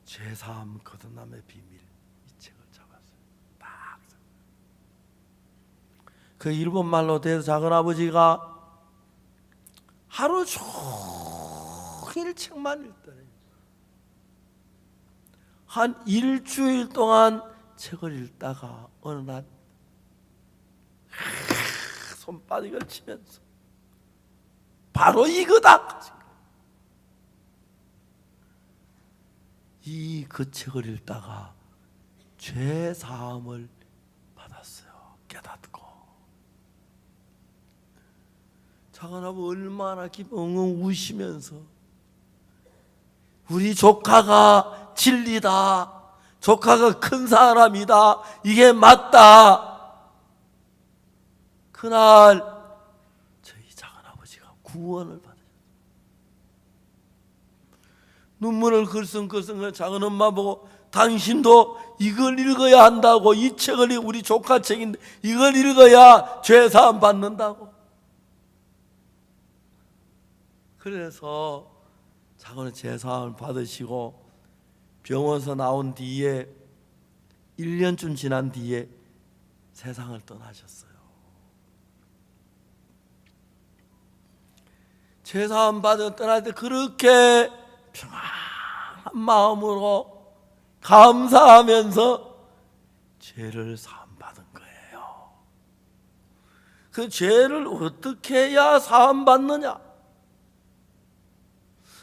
죄사함 거듭남의 비밀, 이 책을 잡았어요. 딱 그 일본말로 돼서 작은아버지가 하루 종일 책만 읽더래요. 한 일주일 동안 책을 읽다가 어느 날 손바닥을 치면서 바로 이거다. 이 그 책을 읽다가 죄 사함을 받았어요. 깨닫고. 작은아버지 얼마나 엉엉 우시면서 우리 조카가 진리다, 조카가 큰 사람이다, 이게 맞다. 그날 저희 작은아버지가 구원을 받으셨어요. 눈물을 글썽글썽 작은엄마 보고, 당신도 이걸 읽어야 한다고, 이 책을, 우리 조카 책인데 이걸 읽어야 죄사함 받는다고. 그래서 작은 죄사함을 받으시고 병원에서 나온 뒤에 1년쯤 지난 뒤에 세상을 떠나셨어요. 죄사함 받아 떠날 때 그렇게 평안한 마음으로 감사하면서 죄를 사함 받은 거예요. 그 죄를 어떻게 해야 사함 받느냐?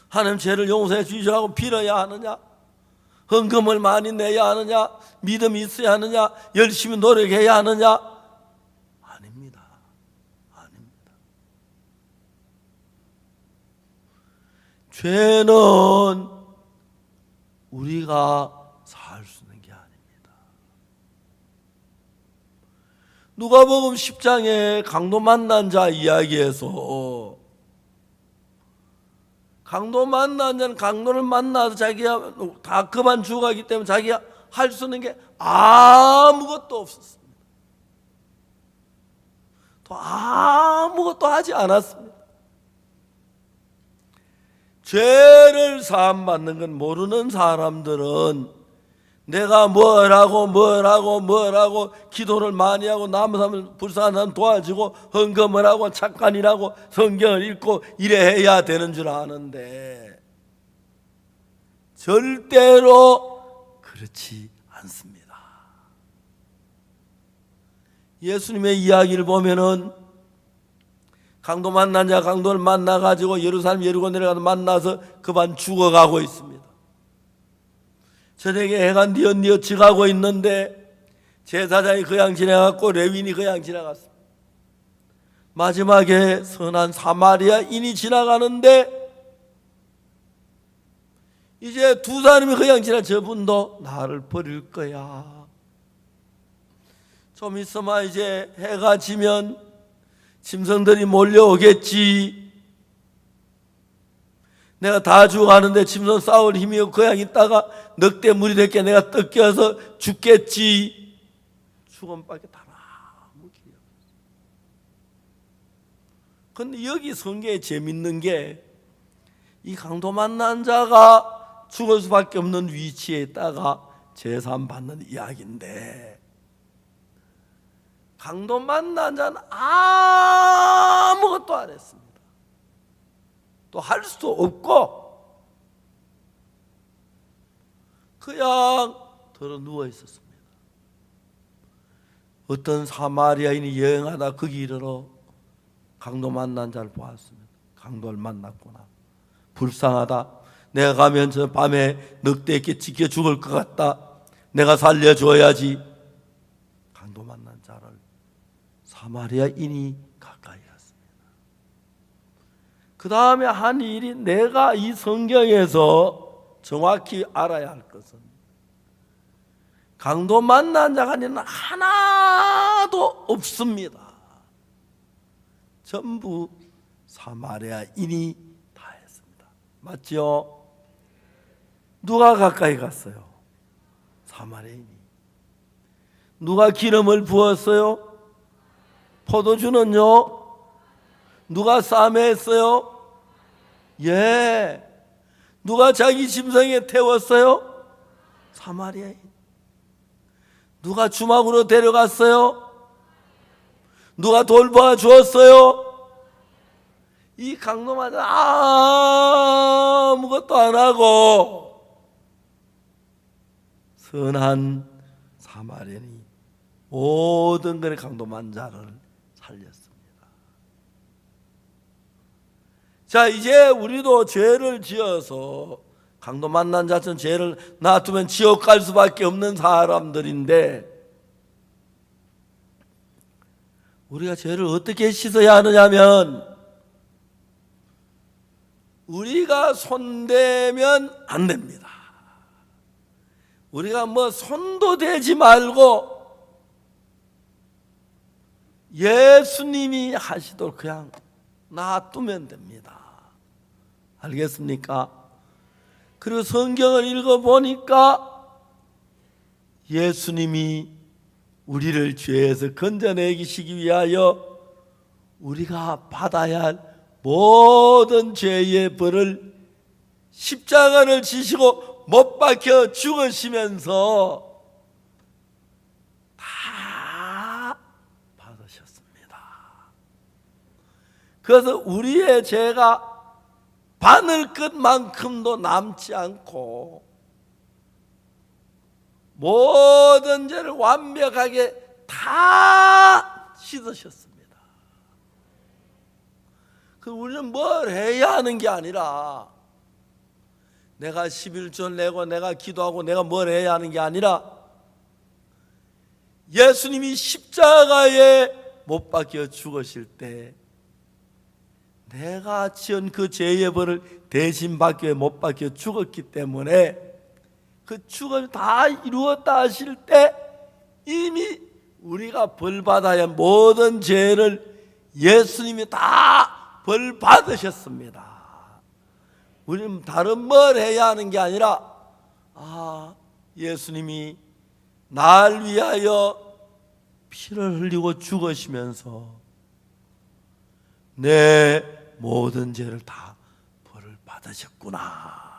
하나님 죄를 용서해 주시라고 빌어야 하느냐? 헌금을 많이 내야 하느냐? 믿음이 있어야 하느냐? 열심히 노력해야 하느냐? 아닙니다. 아닙니다. 죄는 우리가 살 수 있는 게 아닙니다. 누가복음 10장에 강도 만난 자 이야기에서, 강도 만난 자는 강도를 만나서 자기가 다 그만 죽어가기 때문에 자기가 할 수 있는 게 아무것도 없었습니다. 또 아무것도 하지 않았습니다. 죄를 사함받는 건 모르는 사람들은 내가 뭐라고 기도를 많이 하고 남은 사람을 불쌍한 사람 도와주고 헌금을 하고 착간이라고 성경을 읽고 이래 해야 되는 줄 아는데 절대로 그렇지 않습니다. 예수님의 이야기를 보면은 강도 만난 자 강도를 만나가지고 예루살렘 예리고 내려가서 만나서 그만 죽어가고 있습니다. 저녁에 해가 뉘엿뉘엿 지가고 있는데 제사장이 그냥 지나갔고 레위인이 그냥 지나갔습니다. 마지막에 선한 사마리아인이 지나가는데 이제 두 사람이 그냥 지나 저분도 나를 버릴 거야. 좀 있으면 이제 해가 지면 짐승들이 몰려오겠지. 내가 다 죽어가는데 짐승 싸울 힘이 없고 그냥 있다가 넉대 물이 될게 내가 뜯겨서 죽겠지. 죽음밖에 다 아무 길이 없어. 근데 여기 성경에 재밌는 게 이 강도 만난 자가 죽을 수밖에 없는 위치에 있다가 제산 받는 이야기인데 강도 만난 자는 아무것도 안 했습니다. 또 할 수도 없고 그냥 들어 누워 있었습니다. 어떤 사마리아인이 여행하다 거기 이르러 강도 만난 자를 보았습니다. 강도를 만났구나. 불쌍하다. 내가 가면 저 밤에 늑대에게 찢겨 죽을 것 같다. 내가 살려줘야지. 강도 만난 자를 사마리아인이 가까이 갔습니다. 그 다음에 한 일이 내가 이 성경에서 정확히 알아야 할 것은 강도 만난 자가 하나도 없습니다. 전부 사마리아인이 다 했습니다. 맞죠? 누가 가까이 갔어요? 사마리아인이. 누가 기름을 부었어요? 포도주는요? 누가 싸매했어요? 예. 누가 자기 짐승에 태웠어요? 사마리아인. 누가 주막으로 데려갔어요? 누가 돌봐 주었어요? 이 강도만 아무것도 안 하고 선한 사마리아인이 모든 것의 강도만 자를 살렸습니다. 자, 이제 우리도 죄를 지어서 강도 만난 자처럼 죄를 놔두면 지옥 갈 수밖에 없는 사람들인데 우리가 죄를 어떻게 씻어야 하느냐면 우리가 손대면 안 됩니다. 우리가 뭐 손도 대지 말고 예수님이 하시도록 그냥 놔두면 됩니다. 알겠습니까? 그리고 성경을 읽어보니까 예수님이 우리를 죄에서 건져내시기 위하여 우리가 받아야 할 모든 죄의 벌을 십자가를 지시고 못 박혀 죽으시면서 다 받으셨습니다. 그래서 우리의 죄가 바늘 끝만큼도 남지 않고 모든 죄를 완벽하게 다 씻으셨습니다. 그 우리는 뭘 해야 하는 게 아니라 내가 11조 내고 내가 기도하고 내가 뭘 해야 하는 게 아니라 예수님이 십자가에 못 박혀 죽으실 때 내가 지은 그 죄의 벌을 대신 받기 위해 못 박혀 죽었기 때문에 그 죽음을 다 이루었다 하실 때 이미 우리가 벌 받아야 할 모든 죄를 예수님이 다 벌 받으셨습니다. 우리는 다른 뭘 해야 하는 게 아니라 예수님이 날 위하여 피를 흘리고 죽으시면서 내 모든 죄를 다 벌을 받으셨구나.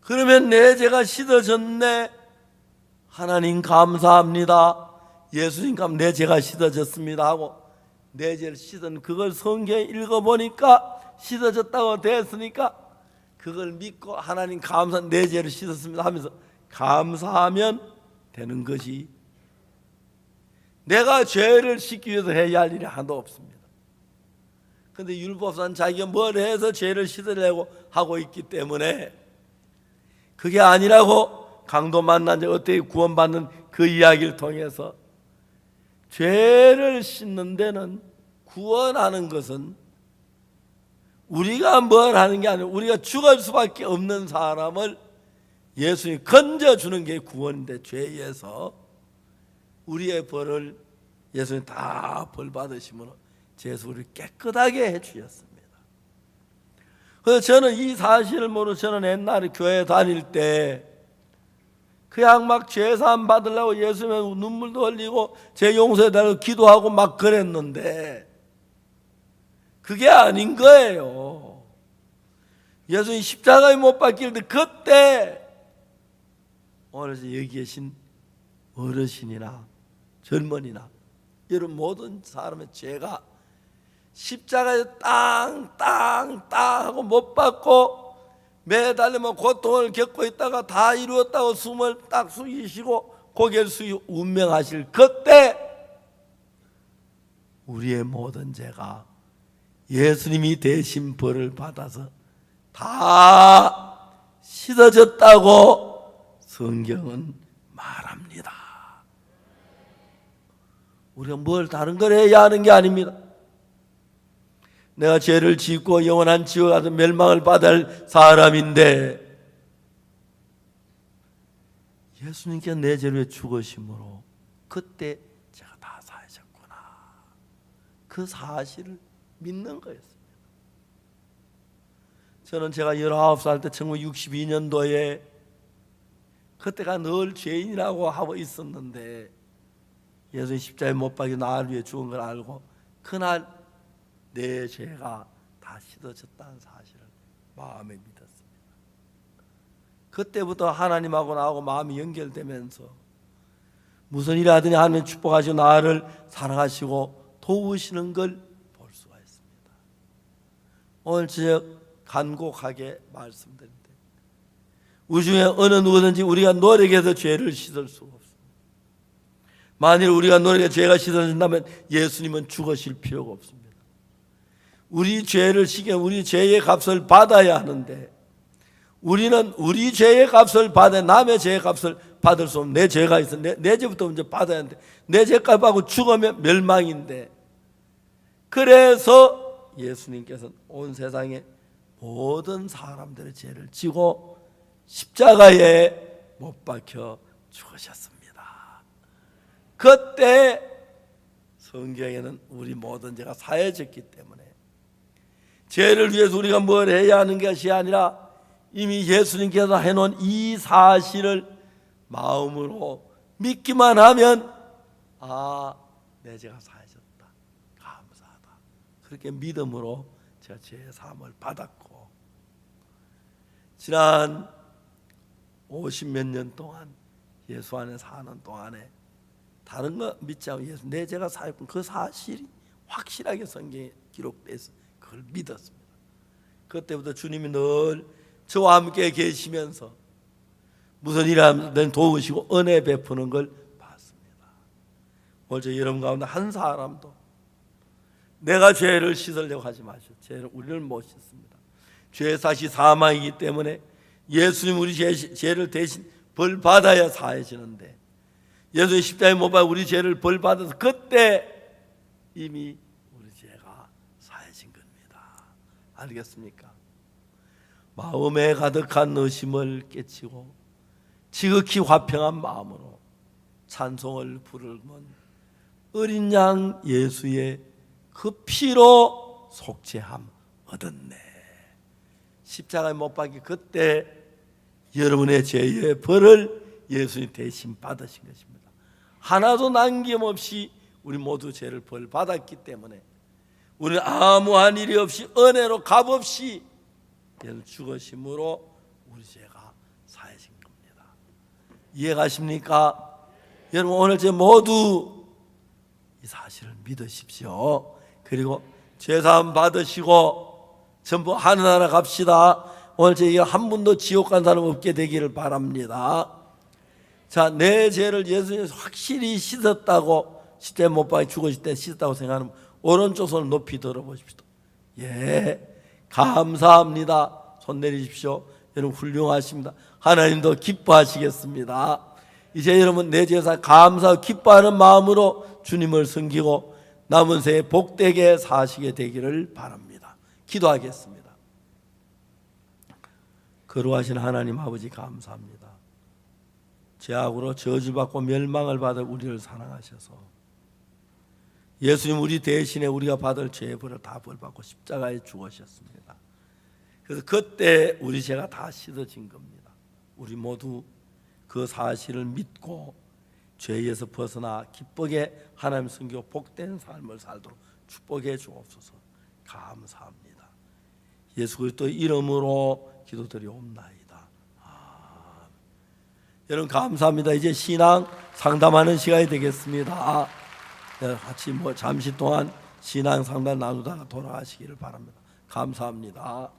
그러면 내 죄가 씻어졌네. 하나님 감사합니다. 예수님 감 내 죄가 씻어졌습니다 하고 내 죄를 씻은 그걸 성경에 읽어보니까 씻어졌다고 됐으니까 그걸 믿고 하나님 감사 내 죄를 씻었습니다 하면서 감사하면 되는 것이 내가 죄를 씻기 위해서 해야 할 일이 하나도 없습니다. 그런데 율법사는 자기가 뭘 해서 죄를 씻으려고 하고 있기 때문에 그게 아니라고 강도 만난 자 어떻게 구원받는 그 이야기를 통해서 죄를 씻는 데는 구원하는 것은 우리가 뭘 하는 게 아니라 우리가 죽을 수밖에 없는 사람을 예수님이 건져주는 게 구원인데, 죄에서 우리의 벌을 예수님이 다 벌 받으심으로 죄에서 우리를 깨끗하게 해주셨습니다. 그래서 저는 이 사실을 모르고 저는 옛날에 교회 다닐 때 그냥 막 죄사함 받으려고 예수님의 눈물도 흘리고 죄 용서해달라고 기도하고 막 그랬는데 그게 아닌 거예요. 예수님이 십자가에 못 박힐 때 그때 오늘 여기 계신 어르신이나 젊은이나 이런 모든 사람의 죄가 십자가에 땅 하고 못 박고 매달리면 고통을 겪고 있다가 다 이루었다고 숨을 딱 숙이시고 고개를 숙이고 운명하실 그때 우리의 모든 죄가 예수님이 대신 벌을 받아서 다 씻어졌다고 성경은 말합니다. 우리가 뭘 다른 걸 해야 하는 게 아닙니다. 내가 죄를 짓고 영원한 지옥에 가서 멸망을 받아야 할 사람인데 예수님께서 내 죄를 죽으심으로 그때 제가 다 사하셨구나, 그 사실을 믿는 거였습니다. 저는 제가 19살 때 1962년도에 그때가 늘 죄인이라고 하고 있었는데 예수님 십자가에 못 박혀 나를 위해 죽은 걸 알고 그날 내 죄가 다 씻어졌다는 사실을 마음에 믿었습니다. 그때부터 하나님하고 나하고 마음이 연결되면서 무슨 일을 하더니 하나님 축복하시고 나를 사랑하시고 도우시는 걸 볼 수가 있습니다. 오늘 저녁 간곡하게 말씀드립니다. 우리 중에 어느 누구든지 우리가 노력해서 죄를 씻을 수가 없습니다. 만일 우리가 노력해서 죄가 씻어진다면 예수님은 죽으실 필요가 없습니다. 우리 죄를 씻겨 우리 죄의 값을 받아야 하는데 우리는 우리 죄의 값을 받아 남의 죄의 값을 받을 수 없는 내 죄가 있어. 내 죄부터 먼저 받아야 하는데 내 죄값 받고 죽으면 멸망인데, 그래서 예수님께서는 온 세상에 모든 사람들의 죄를 지고 십자가에 못 박혀 죽으셨습니다. 그때 성경에는 우리 모든 죄가 사해졌기 때문에 죄를 위해서 우리가 뭘 해야 하는 것이 아니라 이미 예수님께서 해놓은 이 사실을 마음으로 믿기만 하면 내 죄가 사해졌다, 감사하다, 그렇게 믿음으로 제가 죄의 사함을 받았고, 지난 50몇 년 동안 예수 안에 사는 동안에 다른 거 믿지 않고 예수 내 죄가 사했군 그 사실이 확실하게 성경에 기록되어 있어 그걸 믿었습니다. 그때부터 주님이 늘 저와 함께 계시면서 무슨 일을 하면 도우시고 은혜 베푸는 걸 봤습니다. 오늘 저 여러분 가운데 한 사람도 내가 죄를 씻으려고 하지 마시오. 죄를 우리를 못 씻습니다. 죄 사시 사망이기 때문에 예수님 우리 죄를 대신 벌 받아야 사해지는데 예수님 십자가에 못 박아 우리 죄를 벌 받아서 그때 이미 우리 죄가 사해진 겁니다. 알겠습니까? 마음에 가득한 의심을 깨치고 지극히 화평한 마음으로 찬송을 부르면 어린 양 예수의 그 피로 속죄함 얻었네. 십자가에 못 박이 그때 여러분의 죄의 벌을 예수님 대신 받으신 것입니다. 하나도 남김없이 우리 모두 죄를 벌 받았기 때문에 우리는 아무한 일이 없이 은혜로 값없이 죽으심으로 우리 죄가 사해진 겁니다. 이해가십니까? 여러분 오늘 제 모두 이 사실을 믿으십시오. 그리고 죄사함 받으시고 전부 하늘나라 갑시다. 오늘 저희가 한 분도 지옥 간 사람 없게 되기를 바랍니다. 자, 내 죄를 예수님이 확실히 씻었다고 십자가에 못 박혀 죽으실 때 씻었다고 생각하면 오른쪽 손을 높이 들어보십시오. 예, 감사합니다. 손 내리십시오. 여러분 훌륭하십니다. 하나님도 기뻐하시겠습니다. 이제 여러분 내 제사 감사하고 기뻐하는 마음으로 주님을 섬기고 남은 생에 복되게 사시게 되기를 바랍니다. 기도하겠습니다. 거룩하신 하나님 아버지 감사합니다. 죄악으로 저주받고 멸망을 받을 우리를 사랑하셔서 예수님 우리 대신에 우리가 받을 죄의 벌을 다 벌받고 십자가에 죽으셨습니다. 그래서 그때 우리 죄가 다 씻어진 겁니다. 우리 모두 그 사실을 믿고 죄에서 벗어나 기쁘게 하나님 섬기고 복된 삶을 살도록 축복해 주옵소서. 감사합니다. 예수 그리스도 이름으로 기도드리옵나이다. 여러분 감사합니다. 이제 신앙 상담하는 시간이 되겠습니다. 같이 잠시 동안 신앙 상담 나누다가 돌아가시기를 바랍니다. 감사합니다.